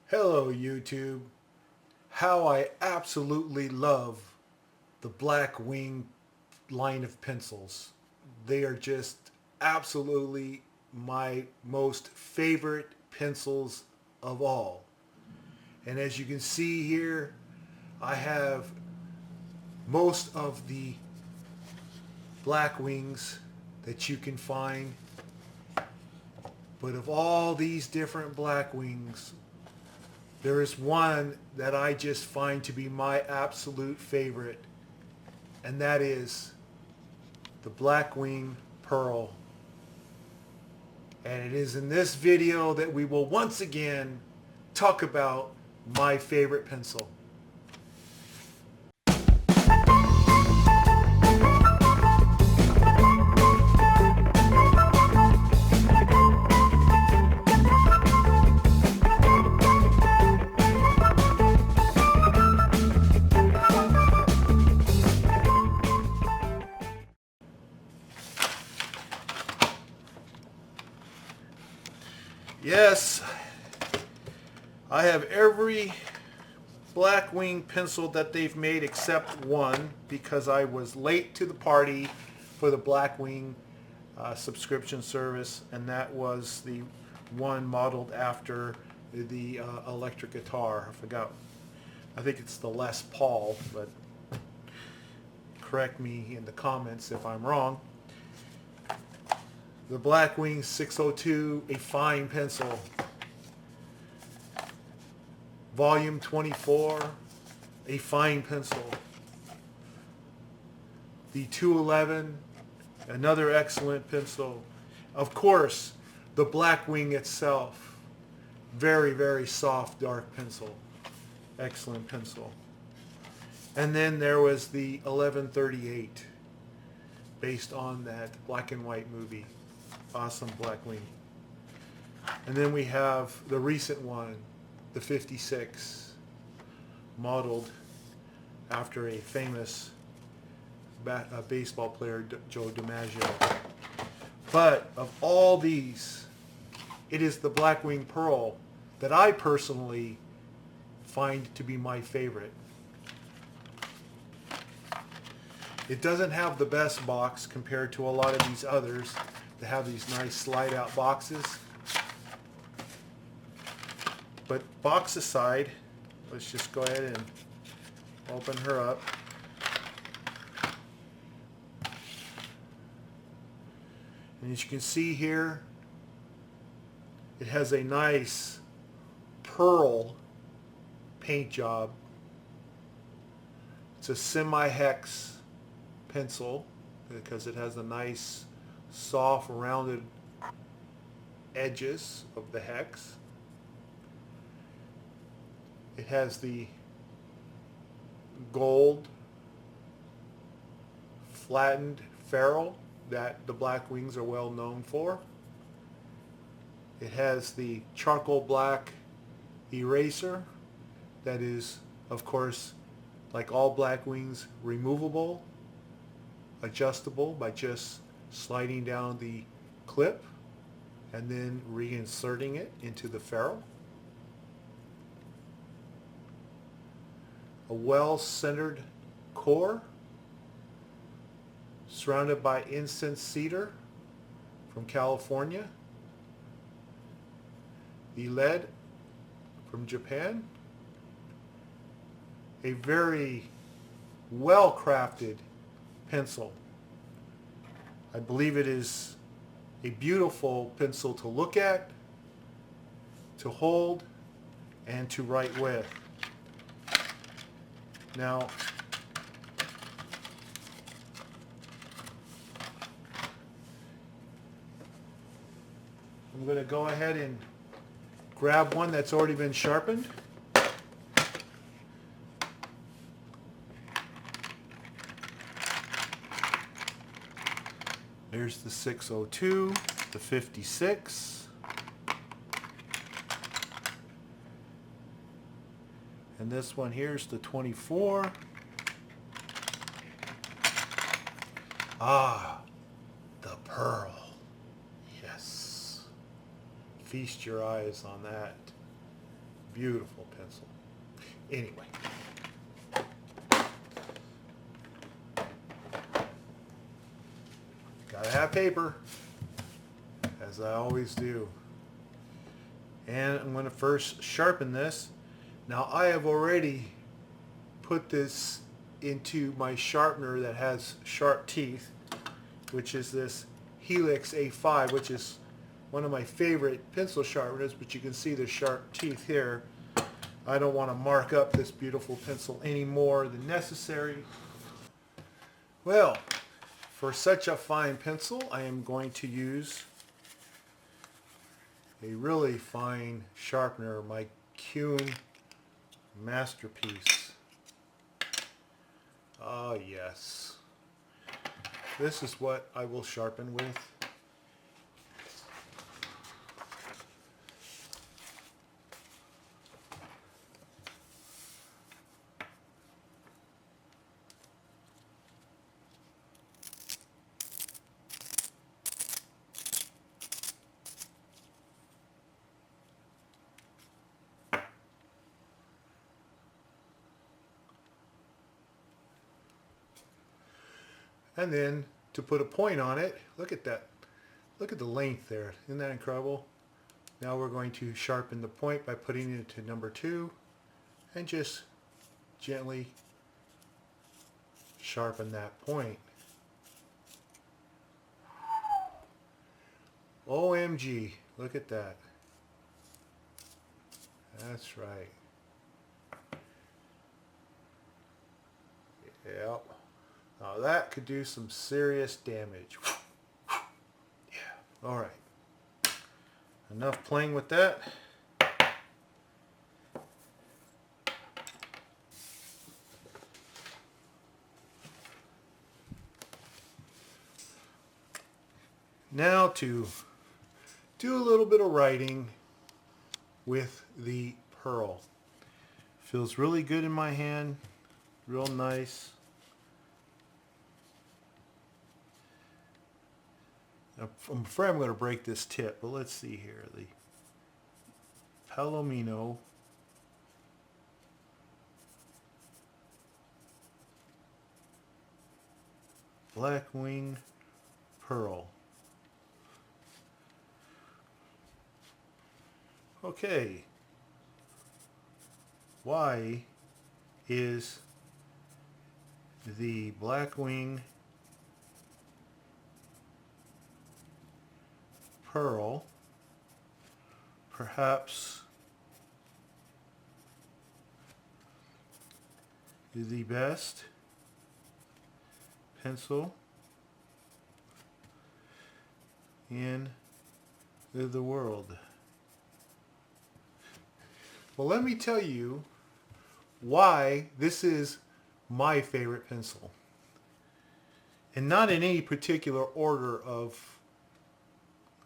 Hello YouTube. How I absolutely love the Blackwing line of pencils. They are just absolutely my most favorite pencils of all. And as you can see here, I have most of the Blackwings that you can find. But of all these different Blackwings, there is one that I just find to be my absolute favorite, and that is the Blackwing Pearl. And it is in this video that we will once again talk about my favorite pencil. Yes, I have every Blackwing pencil that they've made except one because I was late to the party for the Blackwing subscription service, and that was the one modeled after the electric guitar. I think it's the Les Paul, but correct me in the comments if I'm wrong. The Blackwing 602, a fine pencil. Volume 24, a fine pencil. The 211, another excellent pencil. Of course, the Blackwing itself, very, very soft, dark pencil. Excellent pencil. And then there was the 1138, based on that black and white movie. Awesome Blackwing. And then we have the recent one, the 56, modeled after a famous baseball player, Joe DiMaggio. But of all these, it is the Blackwing Pearl that I personally find to be my favorite. It doesn't have the best box compared to a lot of these others that have these nice slide out boxes. But box aside, let's just go ahead and open her up. And as you can see here, it has a nice pearl paint job. It's a semi-hex pencil because it has a nice soft rounded edges of the hex. It has the gold flattened ferrule that the Blackwings are well known for. It has the charcoal black eraser that is, of course, like all Blackwings, removable, adjustable by just sliding down the clip and then reinserting it into the ferrule. A well-centered core surrounded by incense cedar from California. The lead from Japan. A very well-crafted pencil. I believe it is a beautiful pencil to look at, to hold, and to write with. Now, I'm going to go ahead and grab one that's already been sharpened. There's the 602, the 56, and this one here's the 24. Ah, the Pearl. Yes. Feast your eyes on that Beautiful pencil. Anyway. Gotta have paper, as I always do. And I'm going to first sharpen this. Now I have already put this into my sharpener that has sharp teeth, which is this Helix A5, which is one of my favorite pencil sharpeners, but you can see the sharp teeth here. I don't want to mark up this beautiful pencil any more than necessary. Well, for such a fine pencil, I am going to use a really fine sharpener, my Kuhn Masterpiece. Ah, yes. This is what I will sharpen with. And then to put a point on it, look at that. Look at the length there. Isn't that incredible? Now we're going to sharpen the point by putting it to number 2 and just gently sharpen that point. OMG, look at that. That's right. Yep. Now that could do some serious damage. Yeah. All right. Enough playing with that. Now to do a little bit of writing with the pearl. Feels really good in my hand. Real nice. I'm afraid I'm going to break this tip, but let's see here. The Palomino Blackwing Pearl. Okay. Why is the Blackwing Pearl perhaps the best pencil in the world? Well, let me tell you why this is my favorite pencil. And not in any particular order of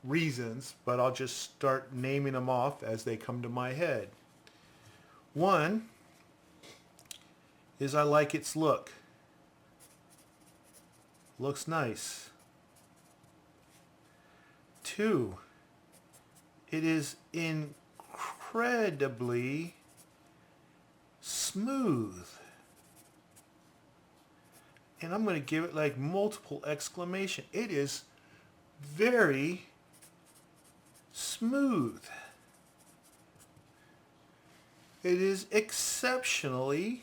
reasons, but I'll just start naming them off as they come to my head. One is I like its look. Looks nice. 2, it is incredibly smooth. And I'm going to give it like multiple exclamation. It is very smooth. It is exceptionally,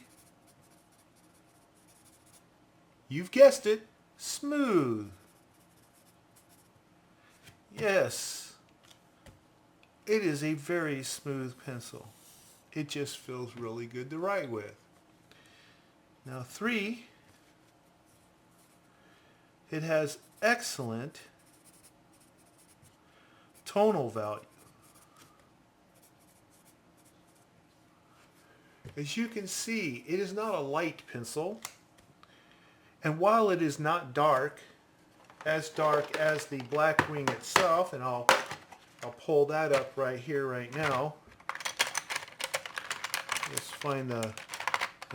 you've guessed it, smooth. Yes, it is a very smooth pencil. It just feels really good to write with. Now 3, it has excellent tonal value. As you can see, it is not a light pencil, and while it is not dark as the Blackwing itself, and I'll pull that up right here right now. Let's find the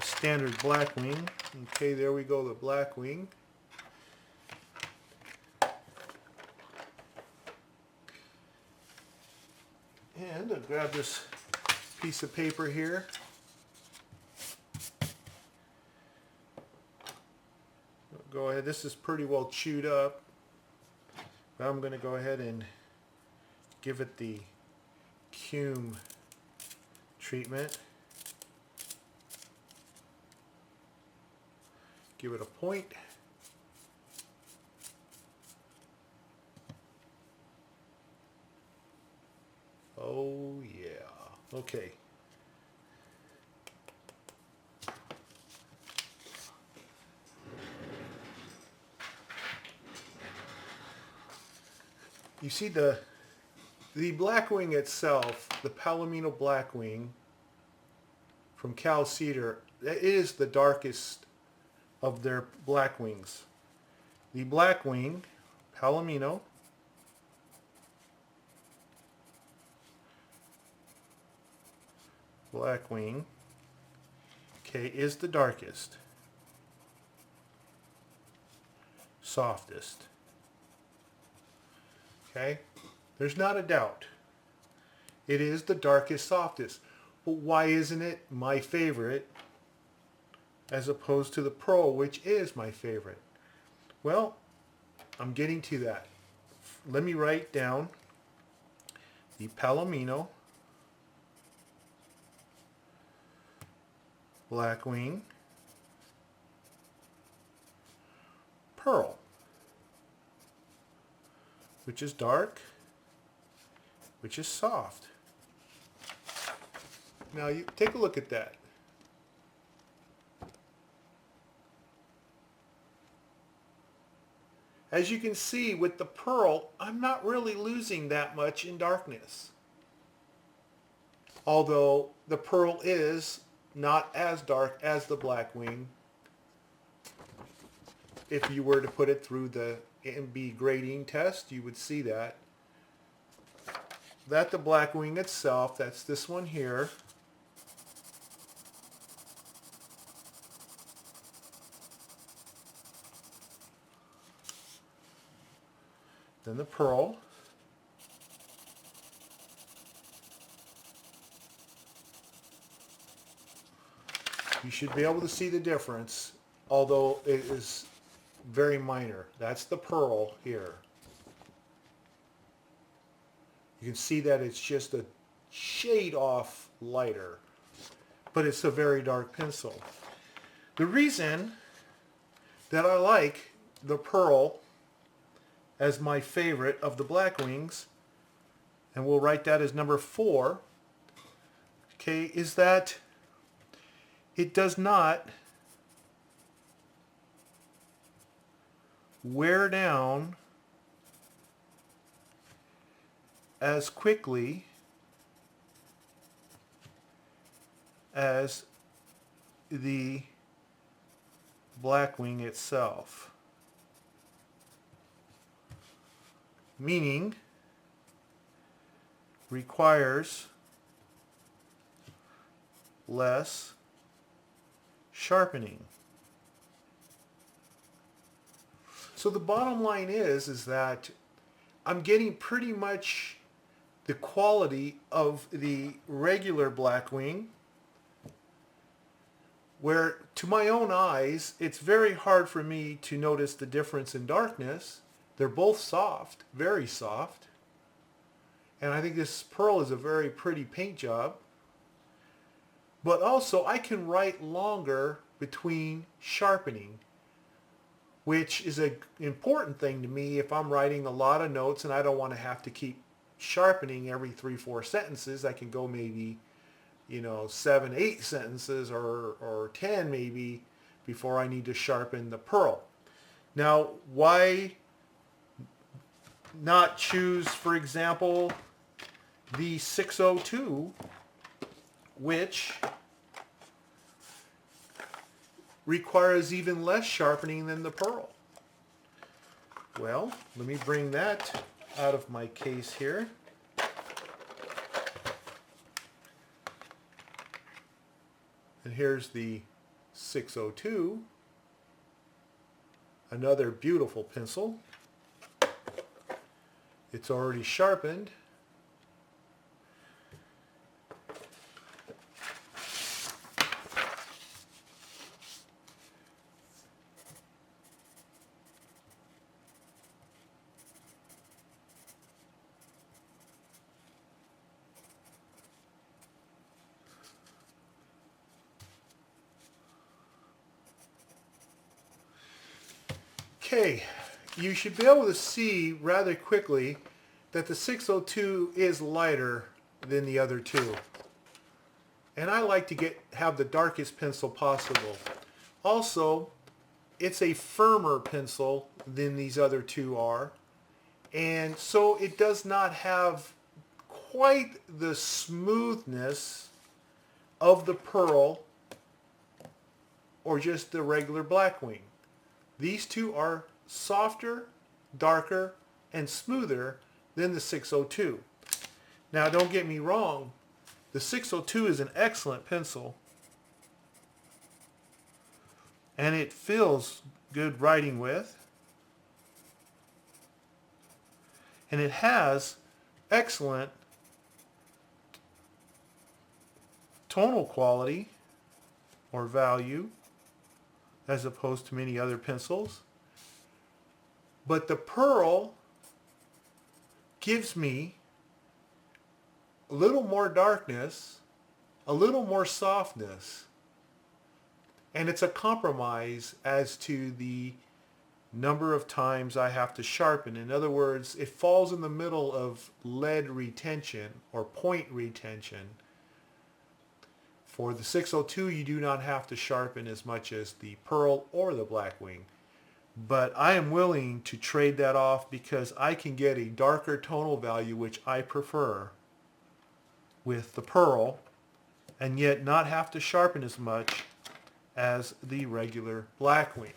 standard Blackwing. Okay, there we go, the Blackwing. And I'll grab this piece of paper here. Go ahead, this is pretty well chewed up. But I'm going to go ahead and give it the cume treatment. Give it a point. Oh yeah. Okay. You see the Blackwing itself, the Palomino Blackwing from Cal Cedar, it is the darkest of their Blackwings. The Blackwing, Palomino, Blackwing, okay, is the darkest, softest. Okay, there's not a doubt. It is the darkest, softest. But why isn't it my favorite as opposed to the Pearl, which is my favorite? Well, I'm getting to that. Let me write down the Palomino Blackwing Pearl, which is dark, which is soft. Now you take a look at that. As you can see with the Pearl, I'm not really losing that much in darkness. Although the Pearl is not as dark as the Blackwing if you were to put it through the MB grading test, you would see that. That the Blackwing itself, that's this one here. Then the Pearl. You should be able to see the difference, although it is very minor. That's the Pearl here. You can see that it's just a shade off lighter, but it's a very dark pencil. The reason that I like the Pearl as my favorite of the Blackwings, and we'll write that as number 4, okay, is that it does not wear down as quickly as the Blackwing itself. Meaning requires less sharpening. So the bottom line is that I'm getting pretty much the quality of the regular Blackwing, where to my own eyes it's very hard for me to notice the difference in darkness. They're both soft, very soft, and I think this Pearl is a very pretty paint job. But also I can write longer between sharpening, which is an important thing to me if I'm writing a lot of notes and I don't want to have to keep sharpening every 3-4 sentences. I can go maybe, 7-8 sentences or 10 maybe before I need to sharpen the Pearl. Now, why not choose, for example, the 602, which requires even less sharpening than the Pearl? Well, let me bring that out of my case here. And here's the 602, another beautiful pencil. It's already sharpened. Okay, you should be able to see rather quickly that the 602 is lighter than the other two. And I like to have the darkest pencil possible. Also, it's a firmer pencil than these other two are. And so it does not have quite the smoothness of the Pearl or just the regular Blackwing. These two are softer, darker, and smoother than the 602. Now don't get me wrong, the 602 is an excellent pencil and it feels good writing with, and it has excellent tonal quality or value as opposed to many other pencils. But the Pearl gives me a little more darkness, a little more softness, and it's a compromise as to the number of times I have to sharpen. In other words, it falls in the middle of lead retention or point retention. For the 602, you do not have to sharpen as much as the Pearl or the Blackwing. But I am willing to trade that off because I can get a darker tonal value, which I prefer, with the Pearl, and yet not have to sharpen as much as the regular Blackwing.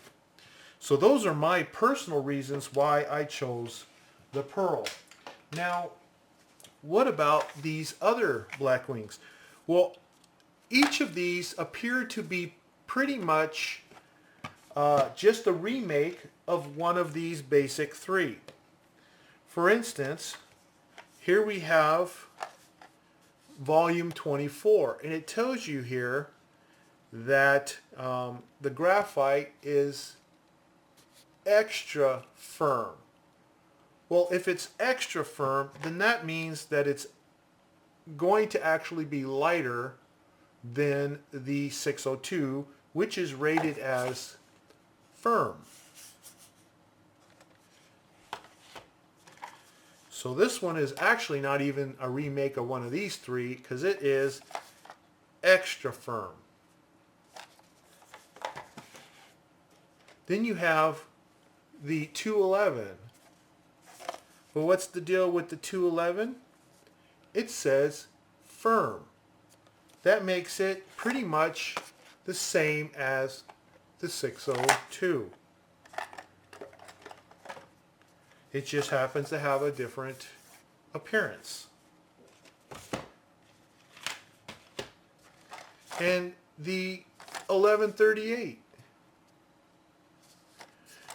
So those are my personal reasons why I chose the Pearl. Now, what about these other Blackwings? Well, each of these appear to be pretty much just a remake of one of these basic three. For instance, here we have volume 24, and it tells you here that the graphite is extra firm. Well, if it's extra firm, then that means that it's going to actually be lighter than the 602, which is rated as firm. So this one is actually not even a remake of one of these three because it is extra firm. Then you have the 211. Well, what's the deal with the 211? It says firm. That makes it pretty much the same as the 602. It just happens to have a different appearance. And the 1138,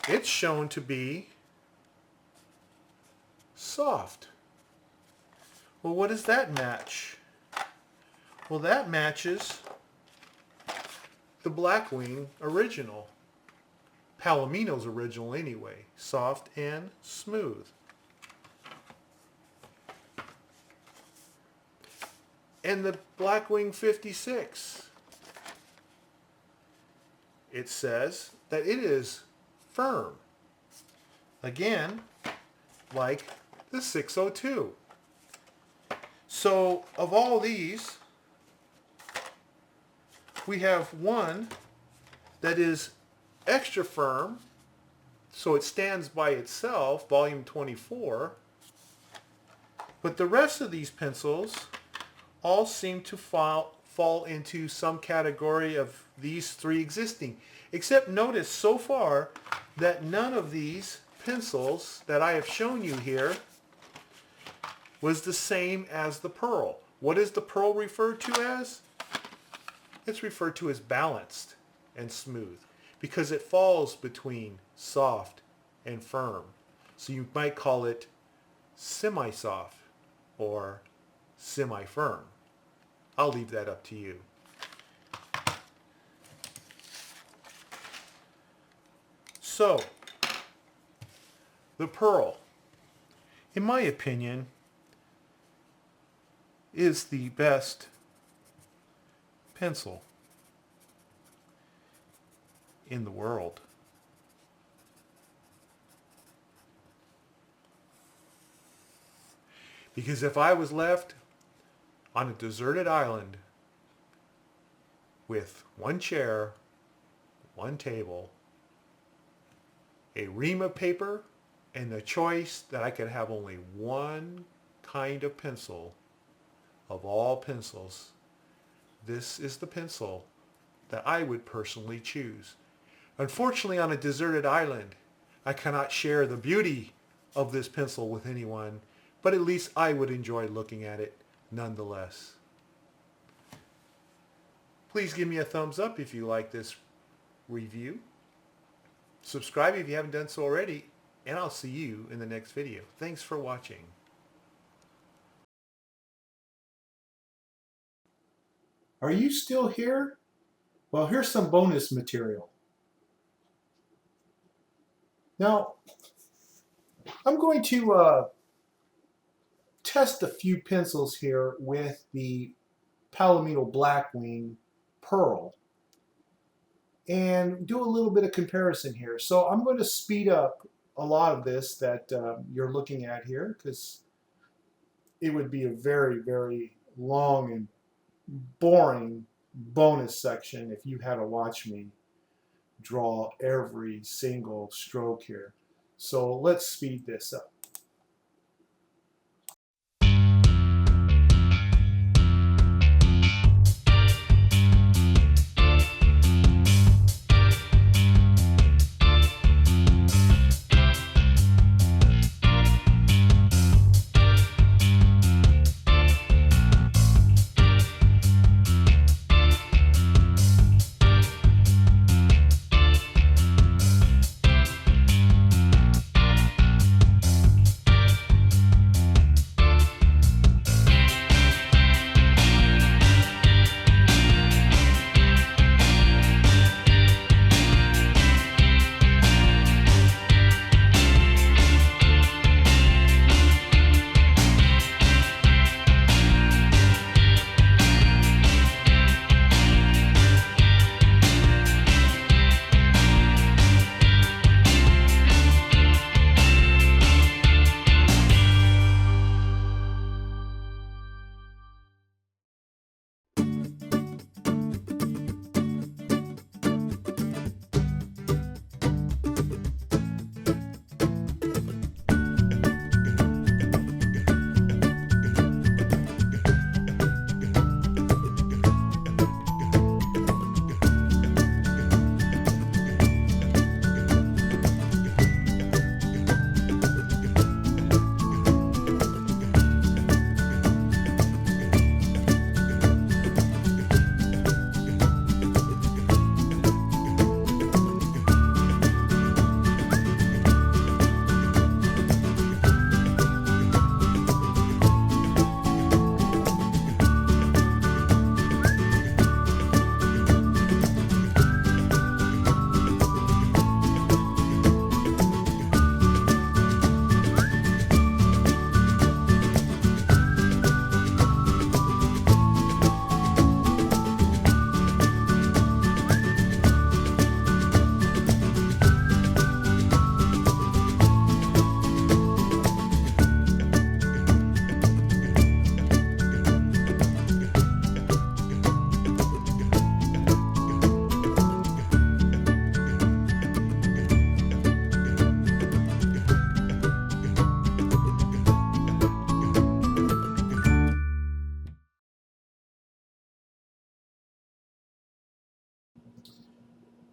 it's shown to be soft. Well, what does that match? Well, that matches the Blackwing original. Palomino's original anyway. Soft and smooth. And the Blackwing 56. It says that it is firm. Again, like the 602. So, of all these, we have one that is extra firm, so it stands by itself, volume 24, but the rest of these pencils all seem to fall into some category of these three existing, except notice so far that none of these pencils that I have shown you here was the same as the Pearl. What is the Pearl referred to as? It's referred to as balanced and smooth because it falls between soft and firm. So you might call it semi-soft or semi-firm. I'll leave that up to you. So, the Pearl, in my opinion, is the best pencil in the world. Because if I was left on a deserted island with one chair, one table, a ream of paper, and the choice that I could have only one kind of pencil of all pencils, this is the pencil that I would personally choose. Unfortunately, on a deserted island, I cannot share the beauty of this pencil with anyone, but at least I would enjoy looking at it nonetheless. Please give me a thumbs up if you like this review. Subscribe if you haven't done so already, and I'll see you in the next video. Thanks for watching. Are you still here? Well, here's some bonus material. Now, I'm going to test a few pencils here with the Palomino Blackwing Pearl and do a little bit of comparison here. So I'm going to speed up a lot of this that you're looking at here, because it would be a very, very long and boring bonus section if you had to watch me draw every single stroke here. So let's speed this up.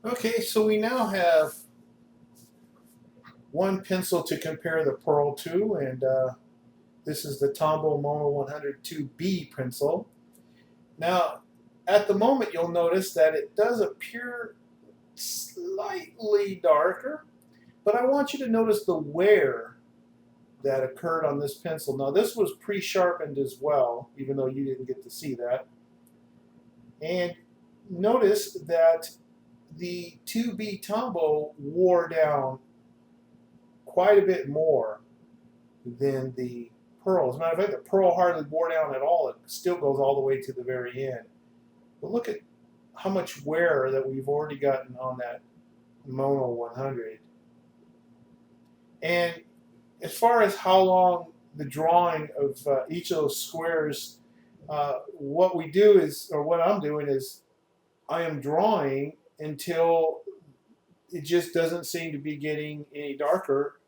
Okay, so we now have one pencil to compare the Pearl to, and this is the Tombow Mono 102B pencil. Now, at the moment, you'll notice that it does appear slightly darker, but I want you to notice the wear that occurred on this pencil. Now, this was pre-sharpened as well, even though you didn't get to see that. And notice that the 2B Tombow wore down quite a bit more than the Pearl. As a matter of fact, the Pearl hardly wore down at all. It still goes all the way to the very end. But look at how much wear that we've already gotten on that Mono 100. And as far as how long the drawing of each of those squares, what we do is, or what I'm doing is, I am drawing until it just doesn't seem to be getting any darker.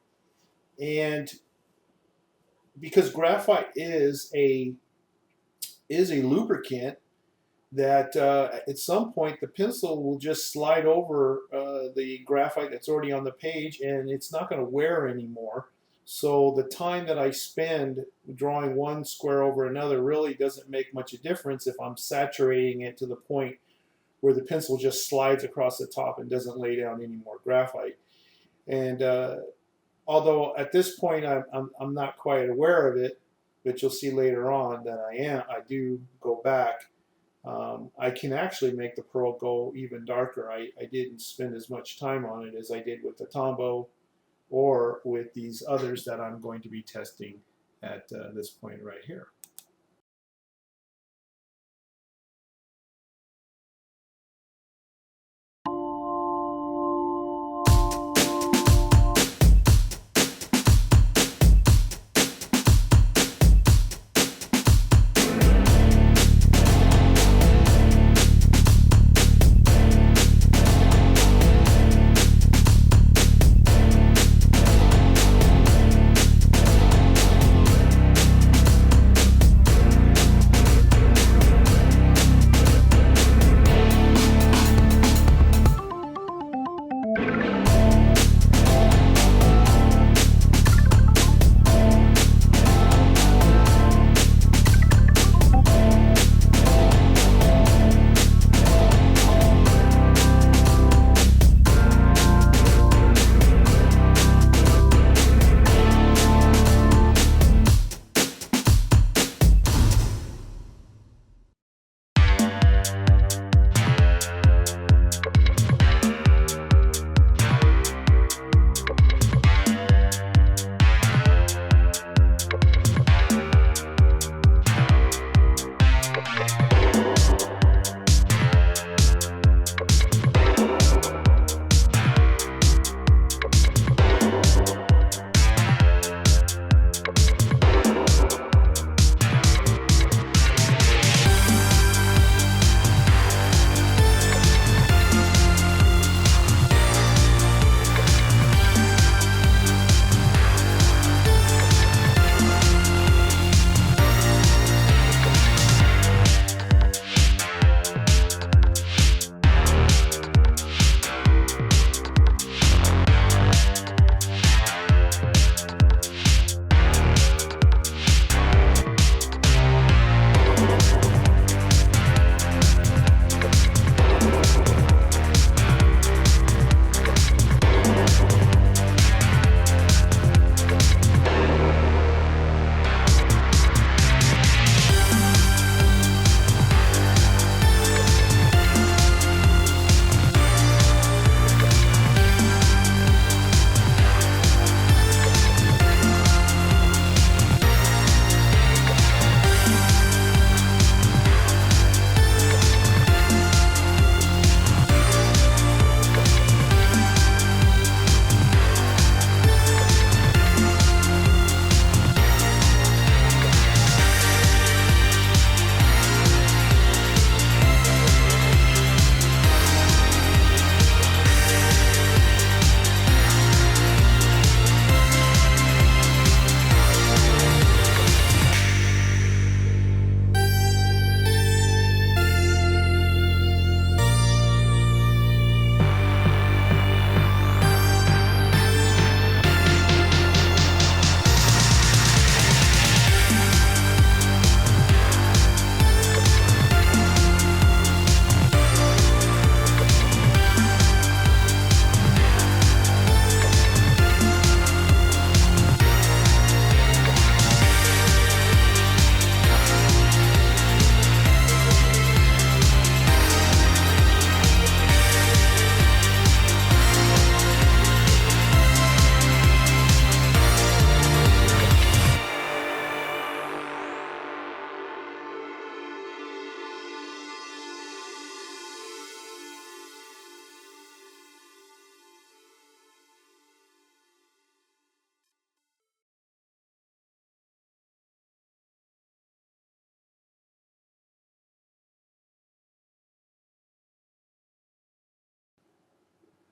And because graphite is a lubricant, that at some point the pencil will just slide over the graphite that's already on the page, and it's not going to wear anymore. So the time that I spend drawing one square over another really doesn't make much a difference if I'm saturating it to the point where the pencil just slides across the top and doesn't lay down any more graphite. And although at this point I'm not quite aware of it, but you'll see later on that I do go back. I can actually make the pearl go even darker. I didn't spend as much time on it as I did with the Tombow or with these others that I'm going to be testing at this point right here.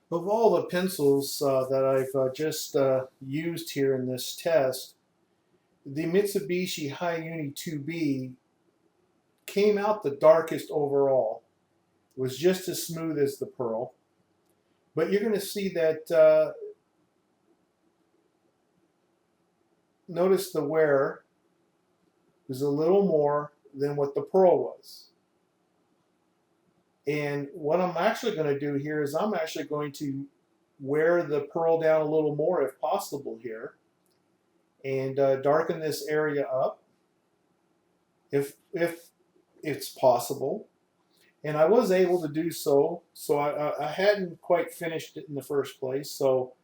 Of all the pencils that I've just used here in this test, the Mitsubishi Hi-Uni 2B came out the darkest overall. It was just as smooth as the Pearl. But you're going to see that, notice the wear is a little more than what the Pearl was. And what I'm actually going to do here is I'm actually going to wear the Pearl down a little more if possible here, and darken this area up if it's possible. And I was able to do so. So I hadn't quite finished it in the first place. So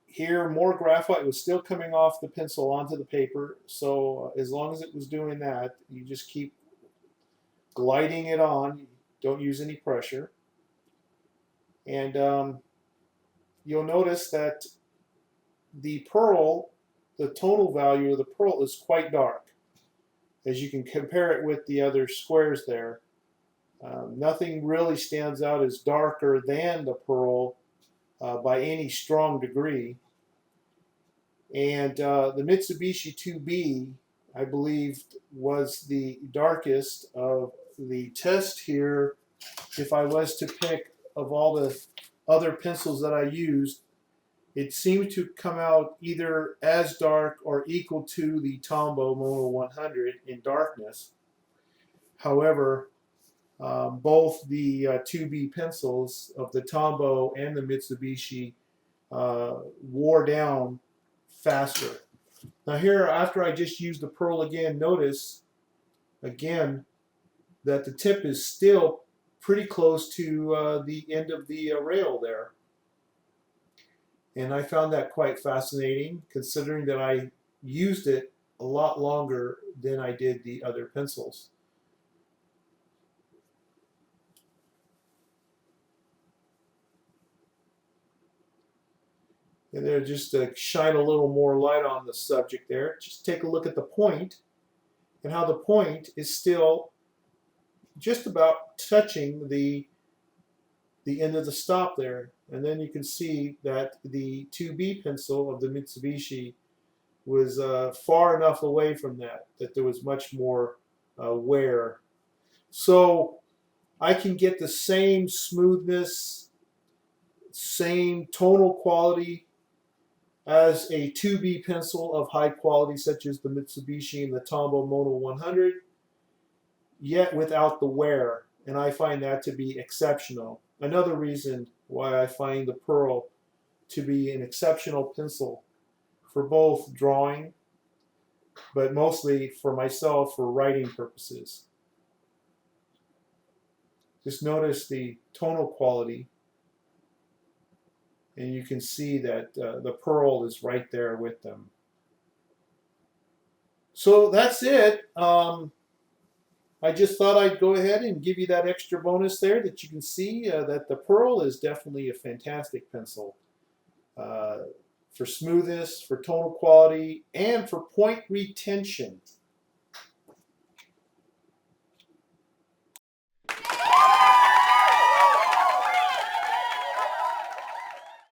here more graphite was still coming off the pencil onto the paper. So as long as it was doing that, you just keep gliding it on. Don't use any pressure. And you'll notice that the Pearl, the tonal value of the Pearl is quite dark. As you can compare it with the other squares there, nothing really stands out as darker than the Pearl by any strong degree. And the Mitsubishi 2B, I believe, was the darkest of the test here. If I was to pick of all the other pencils that I used, it seemed to come out either as dark or equal to the Tombow Mono 100 in darkness. However, both the 2B pencils of the Tombow and the Mitsubishi wore down faster. Now here, after I just used the Pearl again, notice again that the tip is still pretty close to the end of the rail there. And I found that quite fascinating, considering that I used it a lot longer than I did the other pencils. And there, just to shine a little more light on the subject there, just take a look at the point and how the point is still just about touching the end of the stop there. And then you can see that the 2B pencil of the Mitsubishi was far enough away from that there was much more wear. So I can get the same smoothness, same tonal quality as a 2B pencil of high quality such as the Mitsubishi and the Tombow Mono 100, yet without the wear. And I find that to be exceptional. Another reason why I find the Pearl to be an exceptional pencil for both drawing, but mostly for myself for writing purposes. Just notice the tonal quality, and you can see that the Pearl is right there with them. So that's it. I just thought I'd go ahead and give you that extra bonus there that you can see that the Pearl is definitely a fantastic pencil for smoothness, for tonal quality, and for point retention.